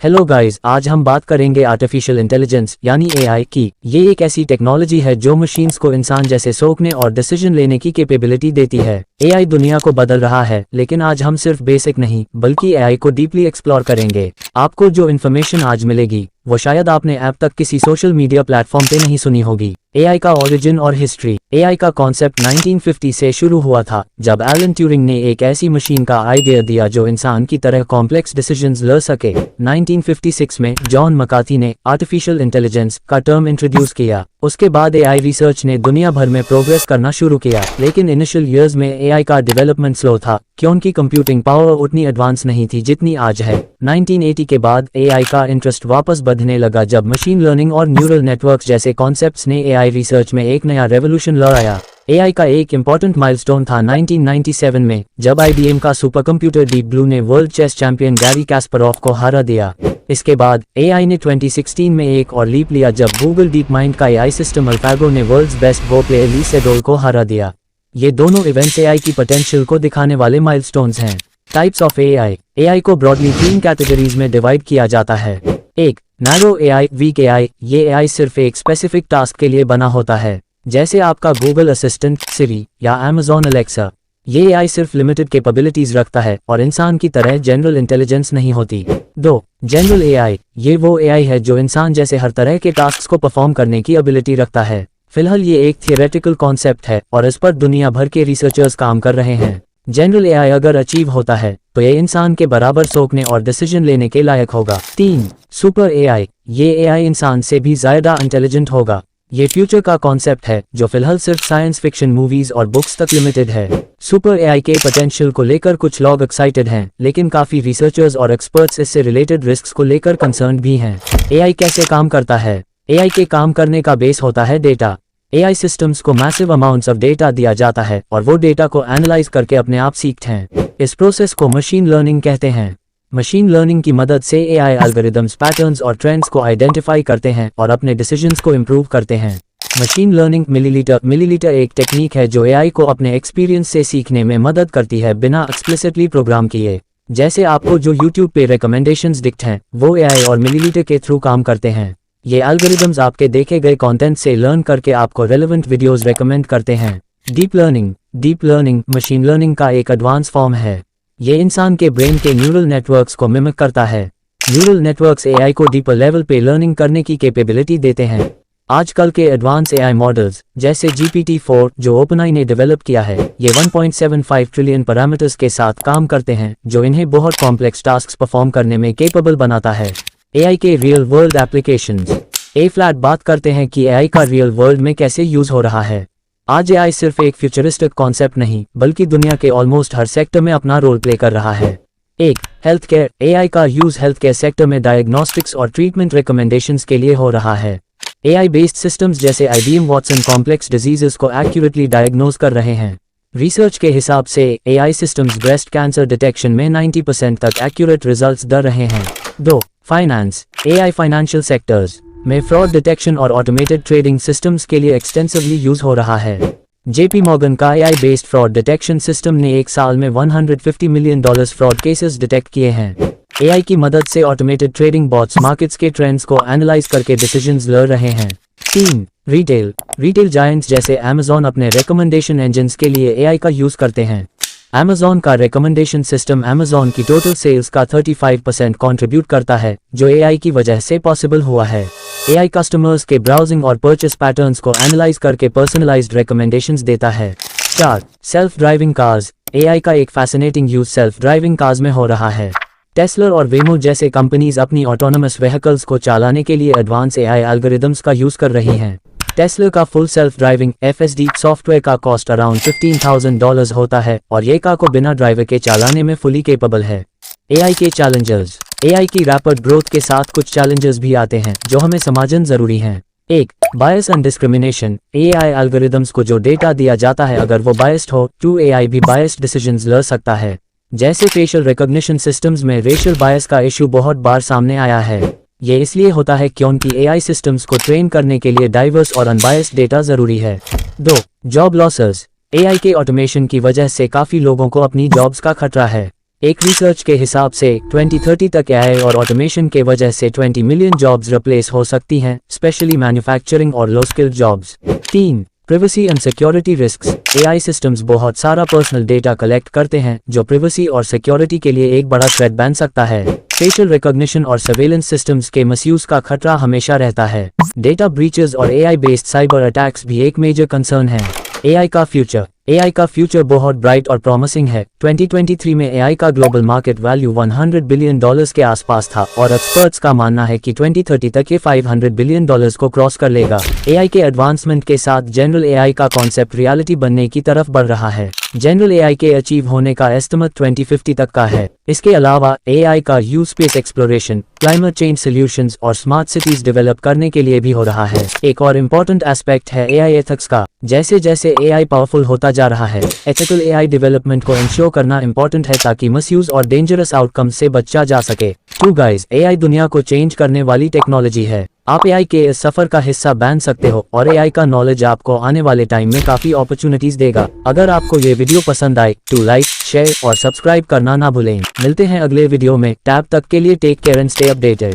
Hello guys, आज हम बात करेंगे आर्टिफिशियल इंटेलिजेंस यानी एआई की। ये एक ऐसी टेक्नोलॉजी है जो मशीन्स को इंसान जैसे सोचने और डिसीजन लेने की कैपेबिलिटी देती है। एआई दुनिया को बदल रहा है, लेकिन आज हम सिर्फ बेसिक नहीं बल्कि एआई को डीपली एक्सप्लोर करेंगे। आपको जो इन्फॉर्मेशन आज मिलेगी वो शायद आपने ऐप तक किसी सोशल मीडिया प्लेटफॉर्म पे नहीं सुनी होगी। एआई का ओरिजिन और हिस्ट्री। एआई का कॉन्सेप्ट 1950 से शुरू हुआ था, जब एलन ट्यूरिंग ने एक ऐसी मशीन का आइडिया दिया जो इंसान की तरह कॉम्प्लेक्स डिसीजंस ले सके। 1956 में जॉन मकार्थी ने आर्टिफिशियल इंटेलिजेंस का टर्म इंट्रोड्यूस किया। उसके बाद एआई रिसर्च ने दुनिया भर में प्रोग्रेस करना शुरू किया, लेकिन इनिशियल ईयर्स में एआई का डेवलपमेंट स्लो था क्योंकि कंप्यूटिंग पावर उतनी एडवांस नहीं थी जितनी आज है। 1980 के बाद एआई का इंटरेस्ट वापस बढ़ने लगा जब मशीन लर्निंग और न्यूरल नेटवर्क्स जैसे कॉन्सेप्ट्स ने एआई रिसर्च में एक नया रेवोल्यूशन लाया। एआई का एक इम्पॉर्टेंट माइलस्टोन था 1997 में, जब आईबीएम का सुपरकंप्यूटर डीप ब्लू ने world chess champion Garry Kasparov को हरा दिया। इसके बाद एआई ने 2016 में एक और लीप लिया जब गूगल डीप माइंड का एआई सिस्टम अल्फागो ने वर्ल्ड्स बेस्ट वो प्लेयर ली सेडोल को हरा दिया। ये दोनों इवेंट्स एआई की पोटेंशियल को दिखाने वाले माइलस्टोन्स हैं। Types of AI. एआई को ब्रॉडली 3 कैटेगरीज में डिवाइड किया जाता है। एक, नैरो एआई, वीक एआई। ये एआई सिर्फ एक स्पेसिफिक टास्क के लिए बना होता है, जैसे आपका गूगल असिस्टेंट, सिरी या अमेज़न अलेक्सा। ये एआई सिर्फ लिमिटेड कैपेबिलिटीज रखता है और इंसान की तरह जनरल इंटेलिजेंस नहीं होती। 2, जनरल एआई। ये वो एआई है जो इंसान जैसे हर तरह के टास्क को परफॉर्म करने की एबिलिटी रखता है। फिलहाल ये एक थियोरेटिकल कॉन्सेप्ट है और इस पर दुनिया भर के रिसर्चर्स काम कर रहे हैं। जनरल एआई अगर अचीव होता है तो ये इंसान के बराबर सोचने और डिसीजन लेने के लायक होगा। 3, सुपर एआई। ये एआई इंसान से भी ज्यादा इंटेलिजेंट होगा। ये फ्यूचर का कॉन्सेप्ट है जो फिलहाल सिर्फ साइंस फिक्शन मूवीज और बुक्स तक लिमिटेड है। सुपर एआई के पोटेंशियल को लेकर कुछ लोग एक्साइटेड हैं, लेकिन काफी रिसर्चर्स और एक्सपर्ट्स इससे रिलेटेड रिस्क्स को लेकर कंसर्न भी हैं। एआई कैसे काम करता है? एआई के काम करने का बेस होता है डेटा। एआई सिस्टम्स को मैसिव अमाउंट्स ऑफ डेटा दिया जाता है और वो डेटा को एनालाइज करके अपने आप सीखते हैं। इस प्रोसेस को मशीन लर्निंग कहते हैं। मशीन लर्निंग की मदद से एआई एल्गोरिदम्स पैटर्न्स और ट्रेंड्स को आइडेंटिफाई करते हैं और अपने डिसीजंस को इम्प्रूव करते हैं। मशीन लर्निंग मिलीलीटर एक टेक्निक है जो एआई को अपने एक्सपीरियंस से सीखने में मदद करती है बिना एक्सप्लिसिटली प्रोग्राम किए। जैसे आपको जो यूट्यूब पे रिकमेंडेशंस दिखते हैं वो एआई और मिलीलीटर के थ्रू काम करते हैं। ये एल्गोरिदम्स आपके देखे गए कंटेंट से लर्न करके आपको रेलेवेंट वीडियोस रेकमेंड करते हैं। डीप लर्निंग मशीन लर्निंग का एक एडवांस फॉर्म है। ये इंसान के ब्रेन के न्यूरल नेटवर्क्स को मिमिक करता है। न्यूरल नेटवर्क्स एआई को डीपर लेवल पे लर्निंग करने की कैपेबिलिटी देते हैं। आजकल के एडवांस एआई मॉडल्स जैसे GPT-4 जो ओपनआई ने डेवलप किया है, ये 1.75 ट्रिलियन पैरामीटर्स के साथ काम करते हैं जो इन्हें बहुत कॉम्प्लेक्स टास्क परफॉर्म करने में केपेबल बनाता है। एआई के रियल वर्ल्ड एप्लीकेशंस। फ्लैट बात करते हैं कि एआई का रियल वर्ल्ड में कैसे यूज हो रहा है। आज एआई सिर्फ एक फ्यूचरिस्टिक कॉन्सेप्ट नहीं बल्कि दुनिया के ऑलमोस्ट हर सेक्टर में अपना रोल प्ले कर रहा है। 1, हेल्थ केयर। एआई का यूज हेल्थ केयर सेक्टर में डायग्नोस्टिक्स और ट्रीटमेंट रिकमेंडेशंस के लिए हो रहा है। एआई बेस्ड सिस्टम्स जैसे आईबीएम वाटसन कॉम्प्लेक्स डिजीजेस को एक्यूरेटली डायग्नोज कर रहे हैं। रिसर्च के हिसाब से AI systems breast cancer detection में 90% तक एक्यूरेट रिजल्ट्स दे रहे हैं। 2, फाइनेंस। एआई फाइनेंशियल सेक्टर्स में फ्रॉड डिटेक्शन और ऑटोमेटेड ट्रेडिंग सिस्टम्स के लिए एक्सटेंसिवली यूज हो रहा है। जेपी मॉर्गन का AI based fraud detection system ने एक साल में $150 मिलियन फ्रॉड केसेस डिटेक्ट किए हैं। एआई की मदद से ऑटोमेटेड ट्रेडिंग बॉट्स मार्केट्स के ट्रेंड्स को एनालाइज करके डिसीजंस ले रहे हैं। 3, रिटेल जायंट्स जैसे अमेज़न अपने रिकमेंडेशन इंजन्स के लिए एआई का यूज करते हैं। अमेज़न का रिकमेंडेशन सिस्टम अमेज़न की टोटल सेल्स का 35% कंट्रीब्यूट करता है, जो एआई की वजह से पॉसिबल हुआ है। एआई कस्टमर्स के ब्राउजिंग और परचेस पैटर्न्स को एनालाइज करके पर्सनलाइज्ड रिकमेंडेशंस देता है। 4, सेल्फ ड्राइविंग कार्स। एआई का एक fascinating use self driving cars में हो रहा है। टेस्ला और वेमो जैसे कंपनीज अपनी ऑटोनोमस व्हीकल्स को चलाने के लिए एडवांस एआई एल्गोरिदम्स का यूज कर रही हैं। टेस्ला का full self driving FSD software का कॉस्ट अराउंड $15,000 होता है और ये कार को बिना ड्राइवर के चलाने में फुली केपेबल है। एआई के चैलेंजेस। एआई की रैपिड ग्रोथ के साथ कुछ चैलेंजेस भी आते हैं जो हमें समझना जरूरी हैं। 1, bias and discrimination. AI algorithms को जो डेटा दिया जाता है अगर वो बायस्ड हो तो एआई भी बायस्ड डिसीजंस ले सकता है। जैसे फेशियल रिकॉग्निशन सिस्टम्स में रेशियल बायस का इशू बहुत बार सामने आया है। ये इसलिए होता है क्योंकि एआई सिस्टम्स को ट्रेन करने के लिए डाइवर्स और अनबायस्ड डेटा जरूरी है। 2, जॉब लॉसेस। एआई के ऑटोमेशन की वजह से काफी लोगों को अपनी जॉब्स का खतरा है। एक रिसर्च के हिसाब से 2030 तक एआई और ऑटोमेशन के वजह से 20 मिलियन जॉब्स रिप्लेस हो सकती हैं, स्पेशली मैन्युफैक्चरिंग और low skilled jobs. 3. Privacy and security risks. AI systems बहुत सारा पर्सनल डेटा कलेक्ट करते हैं जो प्रिवेसी और सिक्योरिटी के लिए एक बड़ा थ्रेट बन सकता है। फेशियल रिकॉग्निशन और सर्वेलेंस सिस्टम्स के मिसयूज का खतरा हमेशा रहता है। डेटा ब्रीचेस और एआई बेस्ड साइबर अटैक्स भी एक मेजर कंसर्न है। एआई का फ्यूचर। एआई का फ्यूचर बहुत ब्राइट और प्रॉमिसिंग है। 2023 में एआई का ग्लोबल मार्केट वैल्यू $100 बिलियन के आसपास था और एक्सपर्ट्स का मानना है कि 2030 तक ये $500 बिलियन को क्रॉस कर लेगा। एआई के एडवांसमेंट के साथ जनरल एआई का कॉन्सेप्ट रियलिटी बनने की तरफ बढ़ रहा है। जनरल एआई के अचीव होने का एस्टिमेट 2050 तक का है। इसके अलावा एआई का use space exploration, climate change solutions और स्मार्ट सिटीज डेवलप करने के लिए भी हो रहा है। एक और इम्पोर्टेंट एस्पेक्ट है एआई एथिक्स का। जैसे जैसे एआई पावरफुल होता जा रहा है, एथिकल एआई डेवलपमेंट को इंश्योर करना इम्पोर्टेंट है ताकि मिसयूज और डेंजरस आउटकम से बचा जा सके। तो गाइस, एआई दुनिया को चेंज करने वाली टेक्नोलॉजी है। आप एआई के इस सफर का हिस्सा बन सकते हो और एआई का नॉलेज आपको आने वाले टाइम में काफी अपॉर्चुनिटीज देगा। अगर आपको ये वीडियो पसंद आए तो लाइक, शेयर और सब्सक्राइब करना ना भूलें। मिलते हैं अगले वीडियो में। तब तक के लिए take care and stay updated.